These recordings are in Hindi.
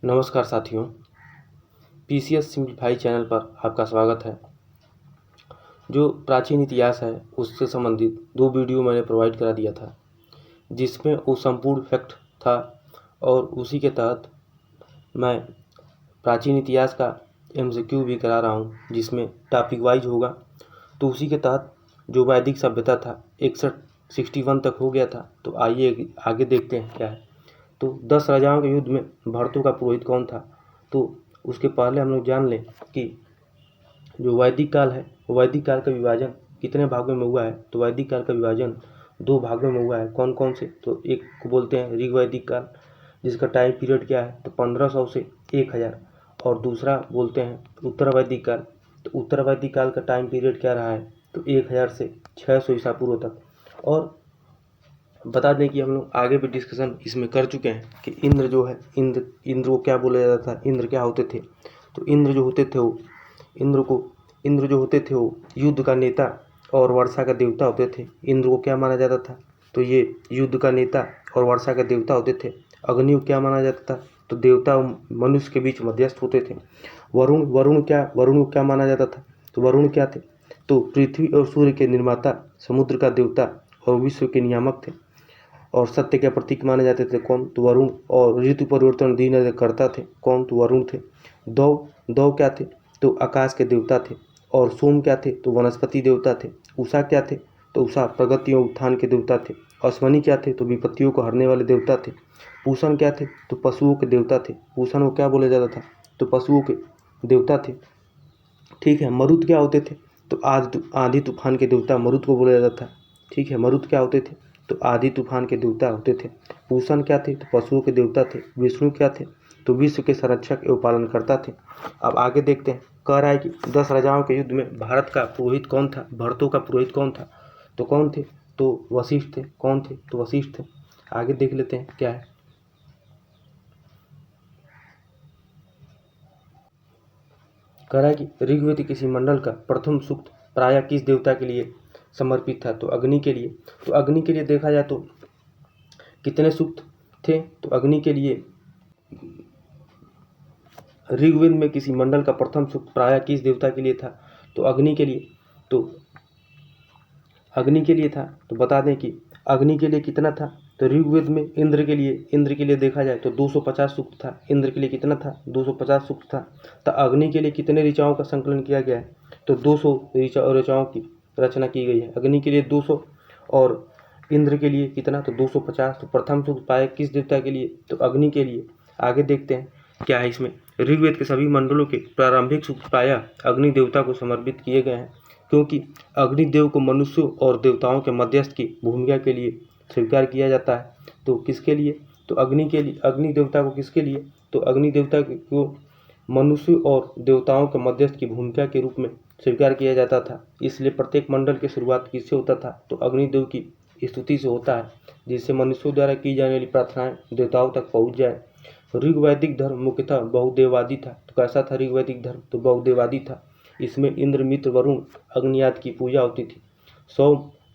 नमस्कार साथियों, पीसीएस सिंप्लीफाई चैनल पर आपका स्वागत है। जो प्राचीन इतिहास है उससे संबंधित 2 वीडियो मैंने प्रोवाइड करा दिया था, जिसमें वो संपूर्ण फैक्ट था और उसी के तहत मैं प्राचीन इतिहास का एमसीक्यू भी करा रहा हूँ, जिसमें टॉपिक वाइज होगा। तो उसी के तहत जो वैदिक सभ्यता था 61 तक हो गया था। तो आइए आगे देखते हैं क्या है। तो 10 राजाओं के युद्ध में भरतों का पुरोहित कौन था। तो उसके पहले हम लोग जान लें कि जो वैदिक काल है, वैदिक काल का विभाजन कितने भागों में हुआ है। तो वैदिक काल का विभाजन 2 भागों में हुआ है। कौन कौन से? तो एक को बोलते हैं ऋग वैदिक काल, जिसका टाइम पीरियड क्या है तो 1500 से 1000, और दूसरा बोलते हैं उत्तर वैदिक काल। तो उत्तर वैदिक काल का टाइम पीरियड क्या रहा है तो 1000 से 600 ईसा पूर्व तक। और बता दें कि हम लोग आगे भी डिस्कशन इसमें कर चुके हैं कि इंद्र जो है, इंद्र को क्या बोला जाता था, इंद्र क्या होते थे। तो इंद्र जो होते थे वो युद्ध का नेता और वर्षा का देवता होते थे। इंद्र को क्या माना जाता था तो ये युद्ध का नेता और वर्षा का देवता होते थे। अग्नि को क्या माना जाता था तो देवता और मनुष्य के बीच मध्यस्थ होते थे। वरुण को क्या माना जाता था तो वरुण क्या थे तो पृथ्वी और सूर्य के निर्माता, समुद्र का देवता और विश्व के नियामक थे। और सत्य के प्रतीक माने जाते थे कौन तो वरुण। और ऋतु परिवर्तन दिन करता थे कौन तो वरुण थे। दौ क्या थे तो आकाश के देवता थे। और सोम क्या थे तो वनस्पति देवता थे। उषा क्या थे तो उषा प्रगति और उत्थान के देवता थे। अश्वनी क्या थे तो विपत्तियों को हरने वाले देवता थे। पूषण क्या थे तो पशुओं के देवता थे। पूषण को क्या बोला जाता था तो पशुओं के देवता थे। ठीक है। मरुत क्या होते थे तो आंधी तूफान के देवता मरुत को बोला जाता था। ठीक है। मरुत क्या होते थे तो आंधी तूफान के देवता होते थे। पूषण क्या थे तो पशुओं के देवता थे। विष्णु क्या थे तो विश्व के संरक्षक एवं पालनकर्ता थे। अब आगे देखते हैं। कह रहा है कि 10 राजाओं के युद्ध में भारत का पुरोहित कौन था, भरतों का पुरोहित कौन था। तो कौन थे तो वशिष्ठ थे। कौन थे तो वशिष्ठ थे। आगे देख लेते हैं क्या है। कह रहा है कि ऋग्वेद के किसी मंडल का प्रथम सूक्त प्रायः किस देवता के लिए समर्पित था तो अग्नि के लिए। तो अग्नि के लिए देखा जाए तो कितने सूक्त थे तो अग्नि के लिए ऋग्वेद में किसी मंडल का प्रथम सूक्त प्रायः किस देवता के लिए था तो अग्नि के लिए। तो अग्नि के लिए था। तो बता दें कि अग्नि के लिए कितना था तो ऋग्वेद में इंद्र के लिए देखा जाए तो 250 सूक्त था। इंद्र के लिए कितना था 250 सूक्त था। तो अग्नि के लिए कितने ऋचाओं का संकलन किया गया है तो 200 ऋचाओं की रचना की गई है। अग्नि के लिए 200 और इंद्र के लिए कितना तो 250। तो प्रथम सूक्त पाया किस देवता के लिए तो अग्नि के लिए। आगे देखते हैं क्या है इसमें। ऋग्वेद के सभी मंडलों के प्रारंभिक सूक्त प्रायः अग्नि देवता को समर्पित किए गए हैं, क्योंकि अग्निदेव को मनुष्यों और देवताओं के मध्यस्थ की भूमिका के लिए स्वीकार किया जाता है। तो किसके लिए तो अग्नि के लिए। अग्नि देवता को किसके लिए तो अग्नि देवता को मनुष्य और देवताओं के मध्यस्थ की भूमिका के रूप में स्वीकार किया जाता था। इसलिए प्रत्येक मंडल की शुरुआत किससे होता था तो अग्निदेव की स्तुति से होता है, जिससे मनुष्यों द्वारा की जाने वाली प्रार्थनाएं देवताओं तक पहुँच जाए। ऋग्वैदिक धर्म मुख्यतः बहुदेववादी था। तो कैसा था ऋग्वैदिक धर्म तो बहुदेववादी था। इसमें इंद्र, मित्र, वरुण, अग्नि आदि की पूजा होती थी।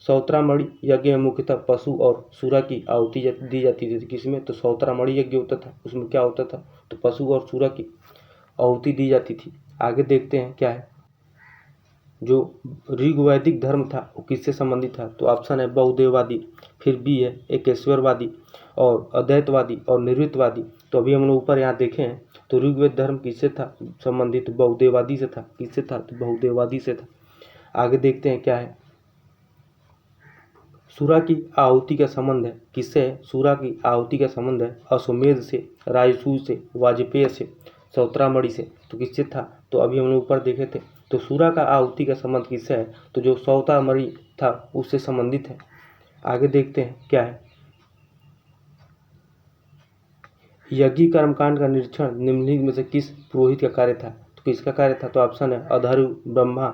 सौत्रामणि यज्ञ में मुख्यतः पशु और सूरा की आहुति दी जाती थी। किसमें तो सौत्रामणि यज्ञ होता था। उसमें क्या होता था तो पशु और सूरा की आहुति दी जाती थी। आगे देखते हैं क्या है। जो ऋग्वैदिक धर्म था वो किससे संबंधित था तो ऑप्शन है बहुदेववादी, फिर बी है एकेश्वरवादी और अद्वैतवादी और निर्वितवादी। तो अभी हम लोग ऊपर यहाँ देखे हैं तो ऋग्वेद धर्म किससे था संबंधित बहुदेववादी से था। किससे था तो बहुदेववादी से था। आगे देखते हैं क्या है। सूरा की आहुति का संबंध है किससे है। सूरा की आहुति का संबंध है अश्वमेध से, राजसूय से, वाजपेय से, सौत्रामणि से। तो किससे था तो अभी हम लोग ऊपर देखे थे। तो सूरा का आहुति का संबंध किससे है तो जो सौत्रामणि था उससे संबंधित है। आगे देखते हैं क्या है। यज्ञ कर्मकांड का निरीक्षण निम्नलिखित में से किस पुरोहित का कार्य था तो किसका कार्य था तो ऑप्शन है अधर्व, ब्रह्मा,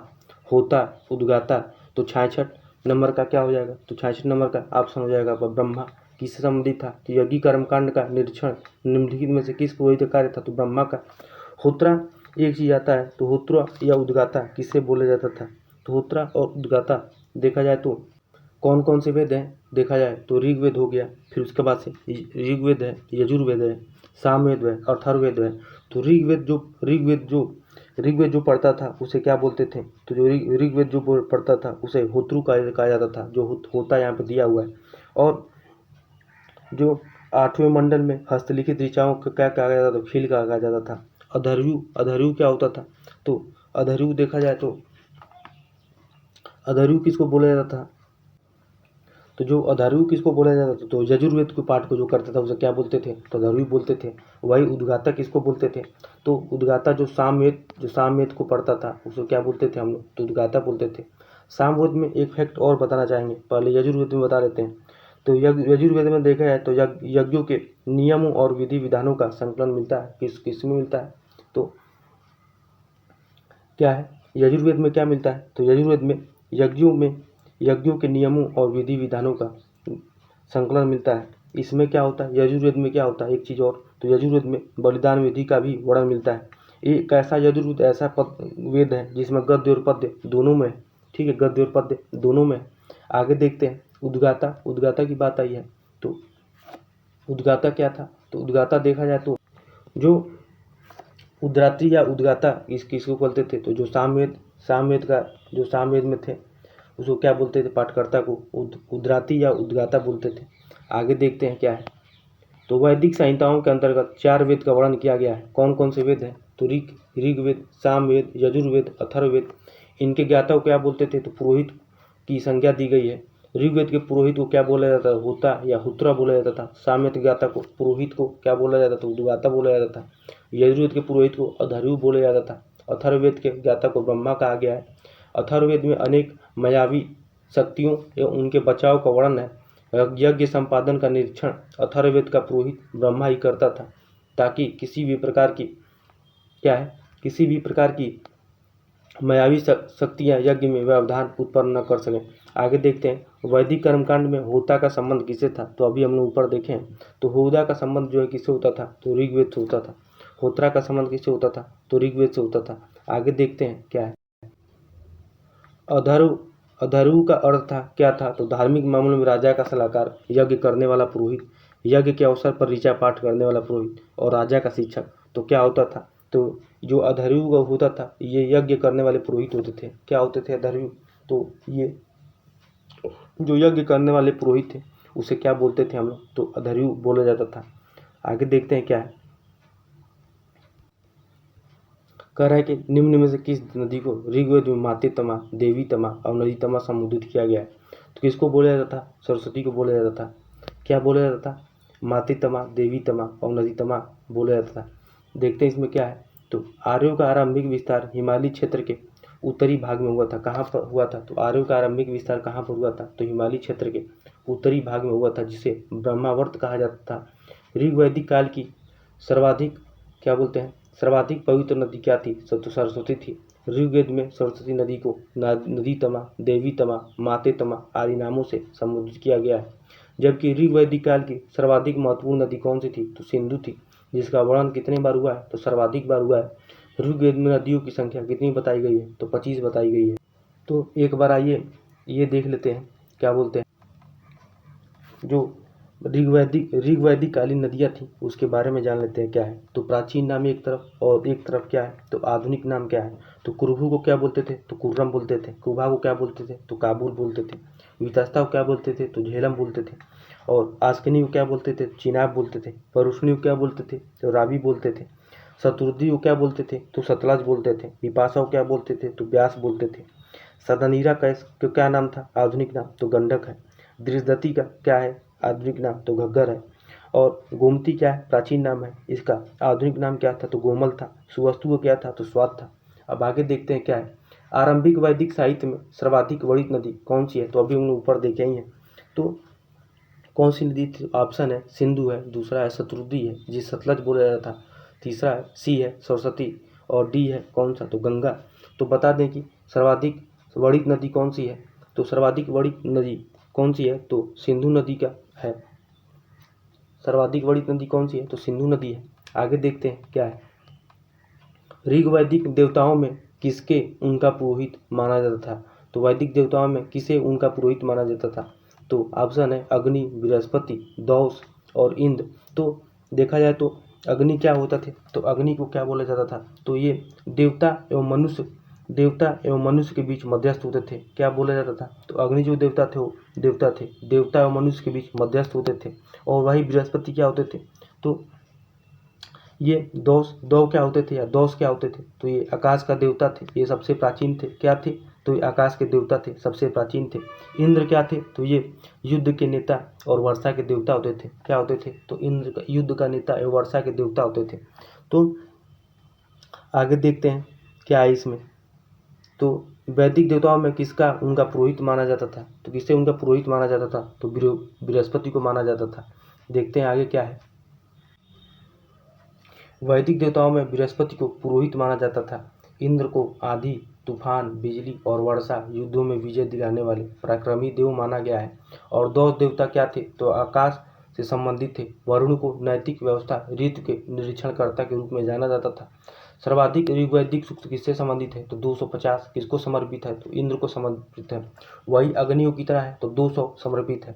होता, उद्गाता। तो 66 नंबर का क्या हो जाएगा तो 66 नंबर का ऑप्शन हो जाएगा ब्रह्मा। किससे संबंधित था तो यज्ञ कर्मकांड का निरीक्षण निम्नलिखित में से किस पुरोहित का कार्य था तो ब्रह्मा का। होत्रा एक चीज आता है तो होत्रा या उद्गाता किससे बोला जाता था तो होत्रा और उद्गाता देखा जाए तो कौन कौन से वेद हैं देखा जाए तो ऋग्वेद हो गया, फिर उसके बाद से ऋग्वेद है, यजुर्वेद है, सामवेद है, अथर्ववेद है। तो ऋग्वेद जो पढ़ता था उसे क्या बोलते थे? तो जो ऋग्वेद जो पढ़ता था उसे होत्रु कहा जाता था, जो होता यहाँ पे दिया हुआ है। और जो 8वें मंडल में हस्तलिखित ऋचाओं को क्या कहा जाता था? तो खील कहा जाता था। अधर्यु क्या होता था? तो अधर्यु देखा जाए तो अधर्यु किसको बोला जाता था? तो जो अधर्यु किसको बोला जाता था? तो यजुर्वेद के पाठ को जो करता था उसे क्या बोलते थे? तो अधर्यु बोलते थे। वही उद्गाता किसको बोलते थे? तो उद्गाता जो सामवेद को पढ़ता था उसे क्या बोलते थे हम लोग? तो उद्गाता बोलते थे। सामवेद में एक फैक्ट और बताना चाहेंगे, पहले यजुर्वेद में बता लेते हैं। तो यजुर्वेद में देखा जाए तो यज्ञों के नियमों और विधि विधानों का संकलन मिलता है। किस में मिलता है? तो क्या है यजुर्वेद में क्या मिलता है? तो यजुर्वेद में यज्ञों के नियमों और विधि विधानों का संकलन मिलता है। इसमें क्या होता है? यजुर्वेद में क्या होता है? एक चीज़ और, तो यजुर्वेद में बलिदान विधि का भी वर्णन मिलता है। एक ऐसा यजुर्वेद ऐसा वेद है जिसमें गद्य और पद्य दोनों में है। ठीक है, गद्य और पद्य दोनों में है। आगे देखते हैं उद्गाता की बात आई है। तो उद्गाता क्या था? तो उद्गाता देखा जाए तो जो उद्रात्री या उद्गाता किसको बोलते थे? तो जो सामवेद में थे उसको क्या बोलते थे? पाठकर्ता को उद्राती या उद्गाता बोलते थे। आगे देखते हैं क्या है। तो वैदिक संहिताओं के अंतर्गत 4 वेद का वर्णन किया गया है। कौन कौन से वेद हैं? तो ऋग्वेद, सामवेद, यजुर्वेद, अथर्ववेद। इनके ज्ञाता को क्या बोलते थे? तो पुरोहित की संज्ञा दी गई है। ऋग्वेद के पुरोहित को क्या बोला जाता था? होता या हुत्रा बोला जाता था। सामवेद ज्ञाता को पुरोहित को क्या बोला जाता था? उद्गाता बोला जाता था। यजुर्वेद के पुरोहित को अधर्यु बोला जाता था। अथर्ववेद के ज्ञाता को ब्रह्मा कहा गया है। अथर्ववेद में अनेक मायावी शक्तियों एवं उनके बचाव का वर्णन है। यज्ञ संपादन का निरीक्षण अथर्ववेद का पुरोहित ब्रह्मा ही करता था, ताकि किसी भी प्रकार की मायावी शक्तियाँ यज्ञ में व्यवधान उत्पन्न न कर सकें। आगे देखते हैं वैदिक कर्मकांड में होता का संबंध किससे था? तो अभी हम लोग ऊपर देखें तो होता का संबंध जो है किससे होता था? तो ऋग्वेद से होता था। होत्रा का संबंध किससे होता था? तो ऋग्वेद से होता था। आगे देखते हैं क्या है। अधर्व का अर्थ था क्या था? तो धार्मिक मामलों में राजा का सलाहकार, यज्ञ करने वाला पुरोहित, यज्ञ के अवसर पर ऋचा पाठ करने वाला पुरोहित और राजा का शिक्षक। तो क्या होता था? तो जो अधर्व होता था ये यज्ञ करने वाले पुरोहित होते थे। क्या होते थे अधर्व? तो ये जो यज्ञ करने वाले पुरोहित थे उसे क्या बोलते थे हम लोग? तो अधर्व बोला जाता था। आगे देखते हैं क्या है। कह रहा है कि निम्न में से किस नदी को ऋग्वेद में माते तमा, देवी तमा और नदी तमा संबोधित किया गया है? तो किसको बोला जाता था? सरस्वती को बोला जाता था। क्या बोला जाता था? माते तमा, देवी तमा और नदी तमा बोला जाता था। देखते हैं इसमें क्या है। तो आर्यों का आरंभिक विस्तार हिमालय क्षेत्र के उत्तरी भाग में हुआ था। कहाँ पर हुआ था? तो आर्यों का आरंभिक विस्तार कहाँ पर हुआ था? तो हिमालय क्षेत्र के उत्तरी भाग में हुआ था, जिसे ब्रह्मावर्त कहा जाता था। ऋग्वैदिक काल की सर्वाधिक क्या बोलते हैं? सर्वाधिक पवित्र नदी क्या थी? तो सरस्वती थी। ऋग्वेद में सरस्वती नदी को नदी तमा, देवी तमा, माते तमा आदि नामों से संबोधित किया गया है। जबकि ऋग्वैदिक काल की सर्वाधिक महत्वपूर्ण नदी कौन सी थी? तो सिंधु थी, जिसका वर्णन कितने बार हुआ है? तो सर्वाधिक बार हुआ है। ऋग्वेद में नदियों की संख्या कितनी बताई गई है? तो 25 बताई गई है। तो एक बार आइए ये देख लेते हैं क्या बोलते हैं। जो ऋग्वैदिक कालीन नदियाँ थी उसके बारे में जान लेते हैं क्या है। तो प्राचीन नाम एक तरफ और एक तरफ क्या है? तो आधुनिक नाम क्या है? तो कुरहू को क्या बोलते थे? तो कुर्रम बोलते थे। कुबा को क्या बोलते थे? तो काबुल बोलते थे। वितस्ता को क्या बोलते थे? तो झेलम बोलते थे। और आस्कनी को क्या बोलते थे? चिनाब बोलते थे। परुष्णी को क्या बोलते थे? तो रावी बोलते थे। शतुर्दी को क्या बोलते थे? तो सतलज बोलते थे। विपाशा को क्या बोलते थे? तो व्यास बोलते थे। सदनीरा का क्या नाम था? आधुनिक नाम तो गंडक है। दृष्टि का क्या है? आधुनिक नाम तो घग्गर है। और गोमती क्या है? प्राचीन नाम है। इसका आधुनिक नाम क्या था? तो गोमल था। सुवस्तु को क्या था? तो स्वाद था। अब आगे देखते हैं क्या है। आरंभिक वैदिक साहित्य में सर्वाधिक बड़ी नदी कौन सी है? तो अभी हम लोग ऊपर देखे ही हैं। तो कौन सी नदी थी? ऑप्शन है सिंधु है, दूसरा है शतुर्दी है जिसे सतलज बोला जाता था, तीसरा है सी है सरस्वती और डी है कौन सा? तो गंगा। तो बता दें कि सर्वाधिक बड़ी नदी कौन सी है? तो सर्वाधिक बड़ी नदी कौन सी है? तो सिंधु नदी का है। सर्वाधिक बड़ी नदी कौन सी है? तो सिंधु नदी है। आगे देखते हैं क्या है। ऋग्वैदिक देवताओं में किसके उनका पुरोहित माना जाता था? तो वैदिक देवताओं में किसे उनका पुरोहित माना जाता था? तो ऑप्शन है अग्नि, बृहस्पति, दौस और इंद्र। तो देखा जाए तो अग्नि क्या होता थे, तो अग्नि को क्या बोला जाता था, तो ये देवता एवं मनुष्य के बीच मध्यस्थ होते थे। क्या बोला जाता था, तो अग्नि जो देवता थे वो देवता एवं मनुष्य के बीच मध्यस्थ होते थे। और वही बृहस्पति क्या होते थे, तो ये दौ क्या होते थे या दौस क्या होते थे, तो ये आकाश का देवता थे, ये सबसे प्राचीन थे। क्या थे, तो ये आकाश के देवता थे, सबसे प्राचीन थे। इंद्र क्या थे, तो ये युद्ध के नेता और वर्षा के देवता होते थे। क्या होते थे, तो इंद्र युद्ध का नेता एवं वर्षा के देवता होते थे। तो आगे देखते हैं क्या है इसमें। तो वैदिक देवताओं में किसका उनका पुरोहित माना जाता था, तो किससे उनका पुरोहित माना जाता था, तो बृहस्पति को माना जाता था। देखते हैं आगे क्या है। वैदिक देवताओं में बृहस्पति को पुरोहित माना जाता था। इंद्र को आंधी, तूफान, बिजली और वर्षा, युद्धों में विजय दिलाने वाले पराक्रमी देव माना गया है। और दौस देवता क्या थे, तो आकाश से संबंधित थे। वरुण को नैतिक व्यवस्था, ऋतु के निरीक्षणकर्ता के रूप में जाना जाता था। सर्वाधिक ऋग्वैदिक सूक्त किससे संबंधित है, तो 250। किसको समर्पित है, तो इंद्र को समर्पित है। वही अग्नियों की तरह है, तो 200 समर्पित है।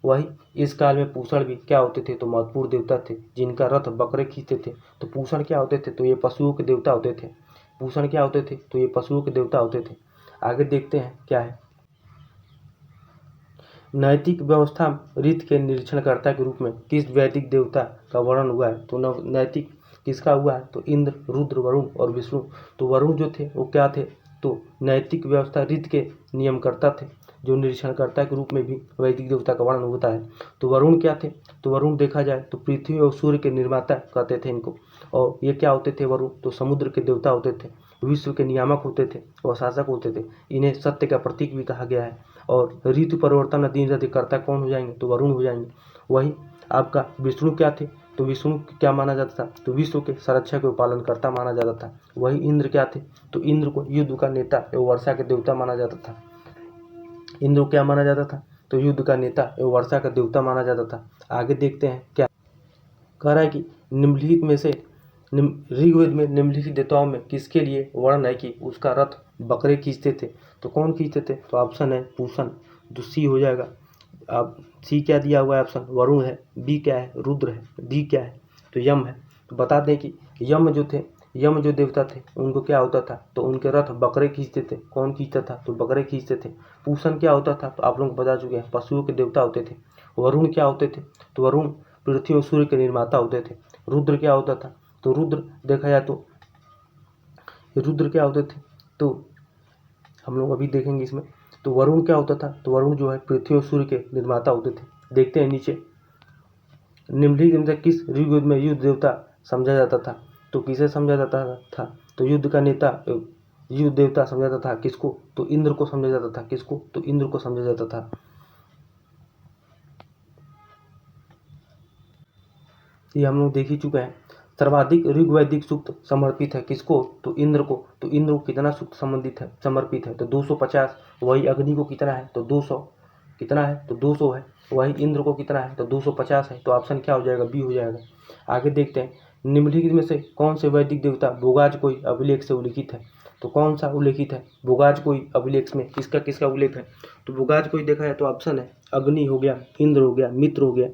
वही इस काल में पूषण भी क्या होते थे, तो महत्वपूर्ण देवता थे, जिनका रथ बकरे खींचते थे। तो पूषण क्या होते थे, तो ये पशुओं के देवता होते थे। पूषण क्या होते थे, तो ये पशुओं के देवता होते थे। आगे देखते हैं क्या है। नैतिक व्यवस्था रीत के निरीक्षणकर्ता के रूप में किस वैदिक देवता का वर्णन हुआ है, तो नैतिक किसका हुआ है, तो इंद्र, रुद्र, वरुण और विष्णु। तो वरुण जो थे वो क्या थे, तो नैतिक व्यवस्था रीत के नियमकर्ता थे, जो निरीक्षणकर्ता के रूप में भी वैदिक देवता का वर्णन होता है। तो वरुण क्या थे, तो वरुण देखा जाए तो पृथ्वी और सूर्य के निर्माता कहते थे इनको। और ये क्या होते थे वरुण, तो समुद्र के देवता होते थे, विश्व के नियामक होते थे और शासक होते थे। इन्हें सत्य का प्रतीक भी कहा गया है। और ऋतु परिवर्तन दिन अधिकर्ता कौन हो जाएंगे, तो वरुण हो जाएंगे। वही आपका विष्णु क्या थे, तो विष्णु क्या माना जाता था, तो विश्व के संरक्षक एवं पालनकर्ता माना जाता था। वही इंद्र क्या थे, तो इंद्र को युद्ध का नेता एवं वर्षा के देवता माना जाता था। इंद्र को क्या माना जाता था, तो युद्ध का नेता एवं वर्षा का देवता माना जाता था। आगे देखते हैं क्या कह रहा है कि निम्नलिखित में से ऋग्वेद में निम्नलिखित देवताओं में किसके लिए वर्णन है कि उसका रथ बकरे खींचते थे, तो कौन खींचते थे, तो ऑप्शन है पूषण, तो सी हो जाएगा। अब सी क्या दिया हुआ है, ऑप्शन वरुण है, बी क्या है, रुद्र है, डी क्या है, तो यम है। तो बता दें कि यम जो देवता थे उनको क्या होता था, तो उनके रथ बकरे खींचते थे। कौन खींचता था, तो बकरे खींचते थे। पूषण क्या होता था, तो आप लोग बता चुके हैं, पशुओं के देवता होते थे। वरुण क्या होते थे, तो वरुण पृथ्वी और सूर्य के निर्माता होते थे। रुद्र क्या होता था, तो रुद्र देखा जाए तो रुद्र क्या होते थे, तो हम लोग अभी देखेंगे इसमें। तो वरुण क्या होता था, तो वरुण जो है पृथ्वी और सूर्य के निर्माता होते थे। देखते हैं नीचे, निम्नलिखित में किस ऋग्वेद में युद्ध देवता समझा जाता था, तो किसे समझा जाता था, तो युद्ध का नेता युद्ध देवता समझा जाता था किसको, तो इंद्र को समझा जाता था। किसको, तो इंद्र को समझा जाता था। ये हम लोग देख ही चुके हैं। सर्वाधिक ऋग्वैदिक सूक्त समर्पित है किसको, तो इंद्र को। तो इंद्र को कितना सूक्त संबंधित है, समर्पित है, तो 250। वही अग्नि को कितना है, तो 200। कितना है, तो 200 है। वही इंद्र को कितना है, तो 250 है। तो ऑप्शन क्या हो जाएगा, बी हो जाएगा। आगे देखते हैं, निम्नलिखित में से कौन से वैदिक देवता भोगाज कोई अभिलेख से उल्लिखित है, तो कौन सा उल्लेखित है भोगाज कोई अभिलेख में, किसका किसका उल्लेख है, तो भोगाज कोई देखा है तो ऑप्शन है अग्नि हो गया, इंद्र हो गया, मित्र हो गया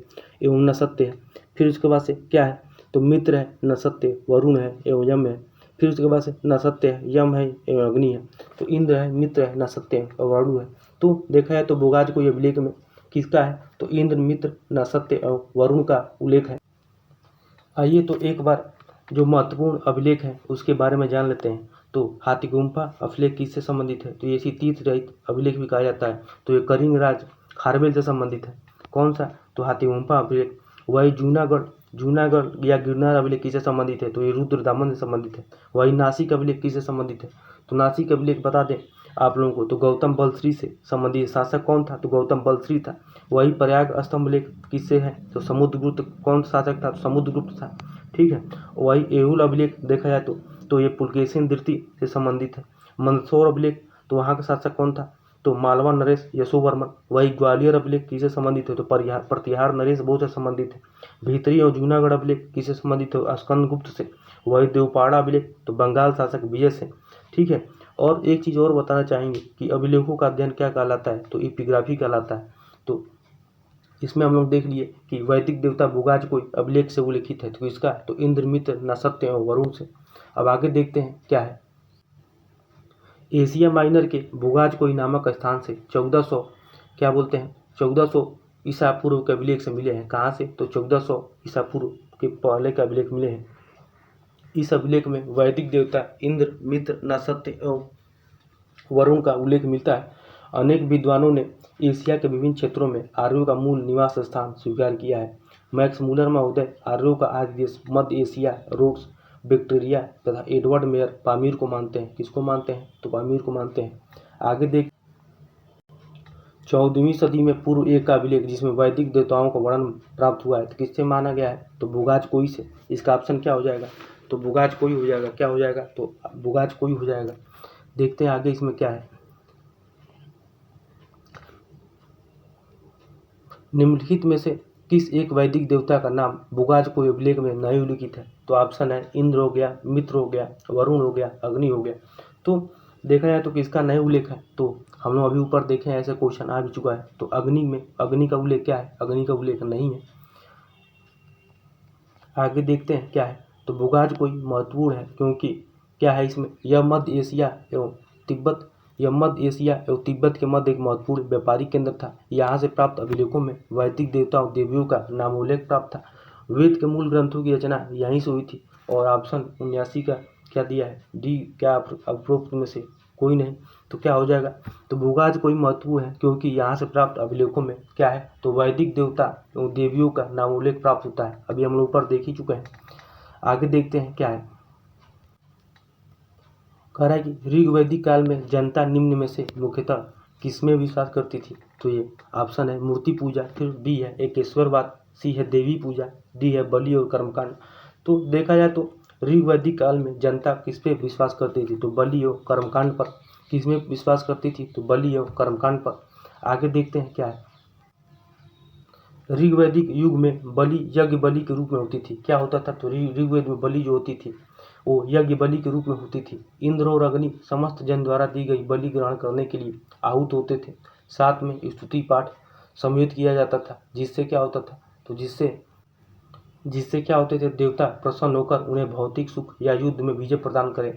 एवं नसत्य है। फिर उसके बाद से क्या है, तो मित्र है, नसत्य, वरुण है एवं यम है। फिर उसके बाद से नसत्य है, यम है एवं अग्नि है। तो इंद्र है, मित्र है, नसत्य है और वरुण है। तो देखा है तो भोगाज कोई अभिलेख में किसका है, तो इंद्र, मित्र, नसत्य एवं वरुण का उल्लेख है। आइए तो एक बार जो महत्वपूर्ण अभिलेख है उसके बारे में जान लेते हैं। तो हाथी गुम्फा अभिलेख किससे संबंधित है, तो ये तीर्थ रहित अभिलेख भी कहा जाता है। तो ये कलिंग राज खारवेल से संबंधित है। कौन सा, तो हाथी गुम्फा अभिलेख। वही जूनागढ़ या गिरनार अभिलेख किससे संबंधित है, तो ये रुद्रदामन से संबंधित है। वही नासिक अभिलेख किससे संबंधित है, तो नासिक अभिलेख बता दें आप लोगों को, तो गौतम बलश्री से संबंधित। शासक कौन था, तो गौतम बलश्री था। वही प्रयाग स्तंभ लेख किससे है, तो समुद्रगुप्त। कौन शासक था, तो समुद्रगुप्त था। ठीक है। वही एहुल अभिलेख देखा जाए तो ये पुलकेशिन द्वितीय से संबंधित है। मंदसौर अभिलेख, तो वहाँ का शासक कौन था, तो मालवा नरेश यशोवर्मन। वही ग्वालियर अभिलेख किससे संबंधित है, तो प्रतिहार नरेश बहुत से संबंधित है। भीतरी और जूनागढ़ अभिलेख किससे संबंधित है, स्कंदगुप्त से। वही देवपाड़ा अभिलेख, तो बंगाल शासक विजय से। ठीक है। और एक चीज़ और बताना चाहेंगे कि अभिलेखों का अध्ययन क्या कहलाता है, तो एपिग्राफी कहलाता है। तो इसमें हम लोग देख लिए कि वैदिक देवता भूगाज कोई अभिलेख से उल्लेखित है, तो इसका तो इंद्र, मित्र, नसत्य एवं वरुण से। अब आगे देखते हैं क्या है। एशिया माइनर के भूगाज कोई नामक स्थान से 1400 क्या बोलते हैं 1400 ईसा पूर्व के अभिलेख से मिले हैं। कहाँ से? तो 1400 ईसा पूर्व के पहले के अभिलेख मिले हैं। इस अभिलेख में वैदिक देवता इंद्र, मित्र, नसत्य एवं वरुण का उल्लेख मिलता है। अनेक विद्वानों ने एशिया के विभिन्न क्षेत्रों में आर्यों का मूल निवास स्थान स्वीकार किया है। मैक्स मूलर महोदय आर्यों का आदि देश मध्य एशिया, रोड्स, बैक्टीरिया तथा एडवर्ड मेयर पामीर को मानते हैं। किसको मानते हैं? तो पामीर को मानते हैं। आगे देख 14वीं सदी में पूर्व एक का अभिलेख जिसमें वैदिक देवताओं का वर्णन प्राप्त हुआ है, तो किससे माना गया है? तो भूगाज कोई से। इसका ऑप्शन क्या हो जाएगा? तो भूगाज कोई हो जाएगा। क्या हो जाएगा? तो भूगाज कोई हो जाएगा। देखते हैं आगे इसमें क्या है। निम्नलिखित में से किस एक वैदिक देवता का नाम भूगाज कोई अभिलेख में नहीं उल्लिखित है? तो ऑप्शन है इंद्र हो गया, मित्र हो गया, वरुण हो गया, अग्नि हो गया। तो देखा जाए तो किसका नहीं उल्लेख है? तो हम लोग अभी ऊपर देखे हैं, ऐसे क्वेश्चन आ भी चुका है। तो अग्नि का उल्लेख क्या है? अग्नि का उल्लेख नहीं है। आगे देखते हैं क्या है। तो भूगाज कोई महत्वपूर्ण है क्योंकि क्या है इसमें, यह मध्य एशिया एवं तिब्बत के मध्य एक महत्वपूर्ण व्यापारिक केंद्र था। यहाँ से प्राप्त अभिलेखों में वैदिक देवताओं देवियों का नामोल्लेख प्राप्त था। वेद के मूल ग्रंथों की रचना यहीं से हुई थी। और ऑप्शन 79 का क्या दिया है? डी। क्या उपरोक्त में से कोई नहीं? तो क्या हो जाएगा? तो भूगाज कोई महत्वपूर्ण है क्योंकि यहाँ से प्राप्त अभिलेखों में क्या है? तो वैदिक देवता एवं देवियों का नामोल्लेख प्राप्त होता है। अभी हम लोग ऊपर देख ही चुके हैं। आगे देखते हैं क्या है। कह रहा है कि ऋग वैदिक काल में जनता निम्न में से मुख्यतः किसमें विश्वास करती थी? तो ये ऑप्शन है मूर्ति पूजा, फिर बी है एकेश्वरवाद, सी है देवी पूजा, डी है बलि और कर्मकांड। तो देखा जाए तो ऋग वैदिक काल में जनता किस पे विश्वास करती थी? तो बलि और कर्मकांड पर। किसमें विश्वास करती थी? तो बलि और कर्मकांड पर। आगे देखते हैं क्या है। ऋग्वैदिक युग में बलि यज्ञ बलि के रूप में होती थी। क्या होता था? तो ऋग्वेद में बलि जो होती थी वो यज्ञ बलि के रूप में होती थी। इंद्र और अग्नि समस्त जन द्वारा दी गई बलि ग्रहण करने के लिए आहूत होते थे। साथ में स्तुति पाठ सम्मिलित किया जाता था, जिससे क्या होता था? तो जिससे क्या होते थे? देवता प्रसन्न होकर उन्हें भौतिक सुख या युद्ध में विजय प्रदान करें।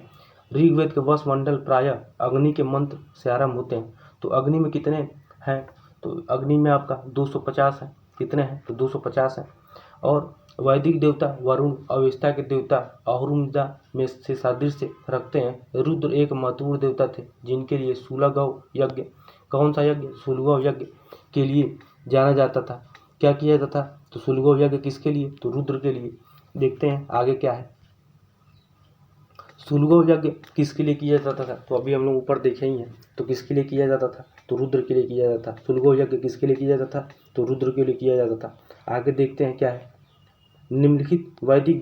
ऋग्वेद के वश मंडल प्रायः अग्नि के मंत्र से आरंभ होते हैं। तो अग्नि में कितने हैं? तो अग्नि में आपका 250 है। कितने हैं? तो 250 है। और वैदिक देवता वरुण अवस्था के देवता अहुरुमदा में से सादृश्य रखते हैं। रुद्र एक महत्वपूर्ण देवता थे जिनके लिए सूलगव यज्ञ, कौन सा यज्ञ? सूलगव यज्ञ के लिए जाना जाता था। क्या किया जाता था? तो सूलगव यज्ञ किसके लिए? तो रुद्र के लिए। देखते हैं आगे क्या है। सूलगव यज्ञ किसके लिए किया जाता था? तो अभी हम लोग ऊपर देखे ही हैं। तो किसके लिए किया जाता था? तो रुद्र के लिए किया जाता था। सूलगव यज्ञ किसके लिए किया जाता था? तो रुद्र के लिए किया जाता था। आगे देखते हैं क्या है। निम्नलिखित वैदिक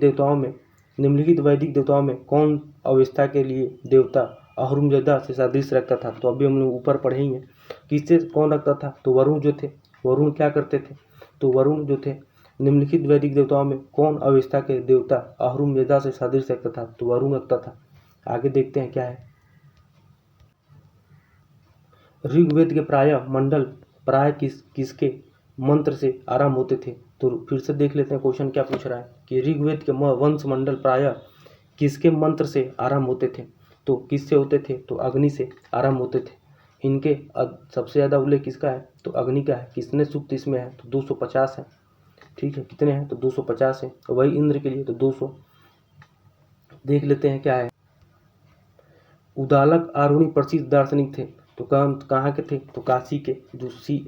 देवताओं में कौन अवस्था के लिए देवता अहुरुमजदा से सादृश्य रखता था? तो अभी हम लोग ऊपर पढ़े ही हैं। किससे कौन रखता था? तो वरुण जो थे। वरुण क्या करते थे? तो वरुण जो थे निम्नलिखित वैदिक देवताओं में कौन अवस्था के देवता अहुरुमजदा से सादृश्य रखता था? तो वरुण रखता था। आगे देखते हैं क्या है। ऋग्वेद के प्राय किसके मंत्र से आरंभ होते थे? तो फिर से देख लेते हैं क्वेश्चन क्या पूछ रहा है कि ऋग्वेद के वंश मंडल प्राय किसके मंत्र से आरंभ होते थे? तो किससे होते थे? तो अग्नि से आरंभ होते थे। इनके सबसे ज़्यादा उल्लेख किसका है? तो अग्नि का है। किसने सूक्त इसमें है? तो 250 है। ठीक है, कितने हैं? तो 250 है। तो वही इंद्र के लिए तो 200। देख लेते हैं क्या है। उदालक आरुणि प्रसिद्ध दार्शनिक थे। तो कहाँ के थे? तो काशी के। जो सी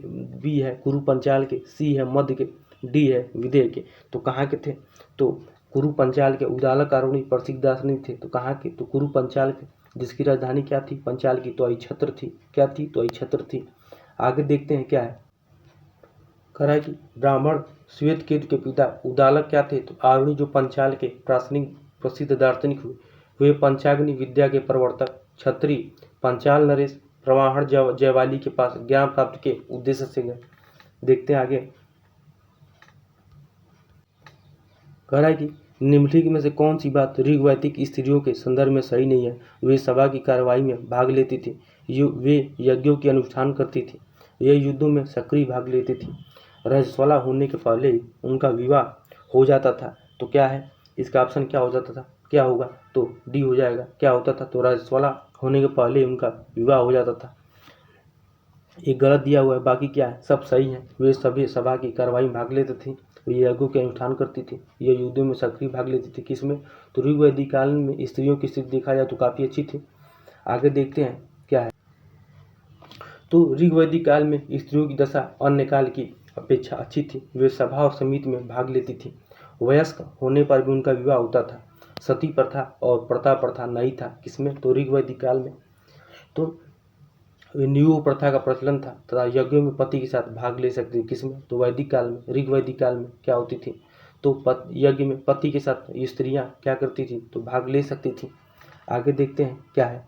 बी है कुरु पंचाल के, सी है मध्य के, डी है विदेह के। तो कहाँ के थे? तो कुरु पंचाल के उदालक आरुणि प्रसिद्ध दार्शनिक थे। तो कहाँ के? तो कुरु पंचाल के, जिसकी राजधानी क्या थी? पंचाल की। तो अहिछत्र थी। क्या थी? तो अहिछत्र थी। आगे देखते हैं क्या है। कह रहा है कि ब्राह्मण श्वेत केतु के पिता उदालक क्या थे? तो आरुणि जो पंचाल के प्राचीन प्रसिद्ध दार्शनिक हुए, वे पंचाग्नि विद्या के प्रवर्तक क्षत्रिय पंचाल नरेश प्रवाहण जयवाली के पास ज्ञान प्राप्ति के उद्देश्य से गए। देखते हैं आगे। कह रहा है कि निम्नलिखित में से कौन सी बात ऋग्वैदिक स्त्रियों के संदर्भ में सही नहीं है? वे सभा की कार्रवाई में भाग लेती थी, वे यज्ञों की अनुष्ठान करती थी, वे युद्धों में सक्रिय भाग लेती थी, रजस्वला होने के पहले ही उनका विवाह हो जाता था। तो क्या है इसका ऑप्शन, क्या हो जाता था, क्या होगा, तो डी हो जाएगा। क्या होता था, तो रजस्वला होने के पहले उनका विवाह हो जाता था। ये गलत दिया हुआ है, बाकी क्या है, सब सही है। वे सभी सभा की कार्रवाई में भाग लेते थे, ये यज्ञों के अनुष्ठान करती थी, ये युद्धों में सक्रिय भाग लेती थी। किसमें, तो ऋग्वैदिक काल में स्त्रियों की स्थिति देखा जाए तो काफ़ी अच्छी थी। आगे देखते हैं क्या है। तो ऋग्वैदिक काल में स्त्रियों की दशा अन्य काल की अपेक्षा अच्छी थी। वे सभा और समिति में भाग लेती थी। वयस्क होने पर भी उनका विवाह होता था। सती प्रथा और प्रथा प्रथा नहीं था। किसमें, तो ऋग्वैदिक काल में। तो न्यू प्रथा का प्रचलन था तथा यज्ञों में पति के साथ भाग ले सकती थी। किसमें, तो वैदिक काल में। ऋग्वैदिक काल में क्या होती थी, तो यज्ञ में पति के साथ स्त्रियां क्या करती थी, तो भाग ले सकती थी। आगे देखते हैं क्या है।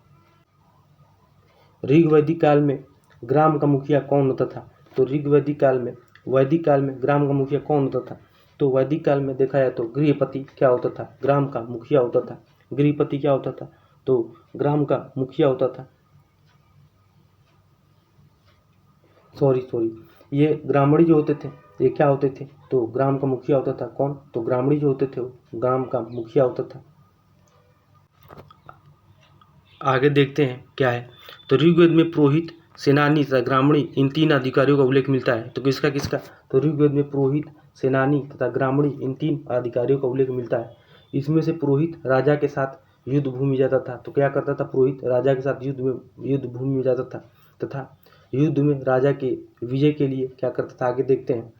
ऋग्वैदिक काल में ग्राम का मुखिया कौन होता था, तो ऋग्वैदिक काल में, वैदिक काल में ग्राम का मुखिया कौन होता था, तो वैदिक काल में देखा जाए तो गृहपति क्या होता था, ग्राम का मुखिया होता था। गृहपति क्या होता था, तो ग्राम का मुखिया होता था। सॉरी ये ग्रामीणी जो होते थे ये क्या होते थे, तो ग्राम का मुखिया होता था। कौन, तो ग्रामीणी जो होते थे वो ग्राम का मुखिया होता था। आगे देखते हैं क्या है। तो ऋग्वेद में पुरोहित, सेनानी तथा ग्रामीणी इन तीन अधिकारियों का उल्लेख मिलता है। तो किसका किसका, तो ऋग्वेद में पुरोहित, सेनानी तथा ग्रामीणी इन तीन अधिकारियों का उल्लेख मिलता है। इसमें से पुरोहित राजा के साथ युद्ध भूमि जाता था। तो क्या करता था, पुरोहित राजा के साथ युद्ध भूमि में जाता था तथा युद्ध में राजा के विजय के लिए क्या करता था। आगे देखते हैं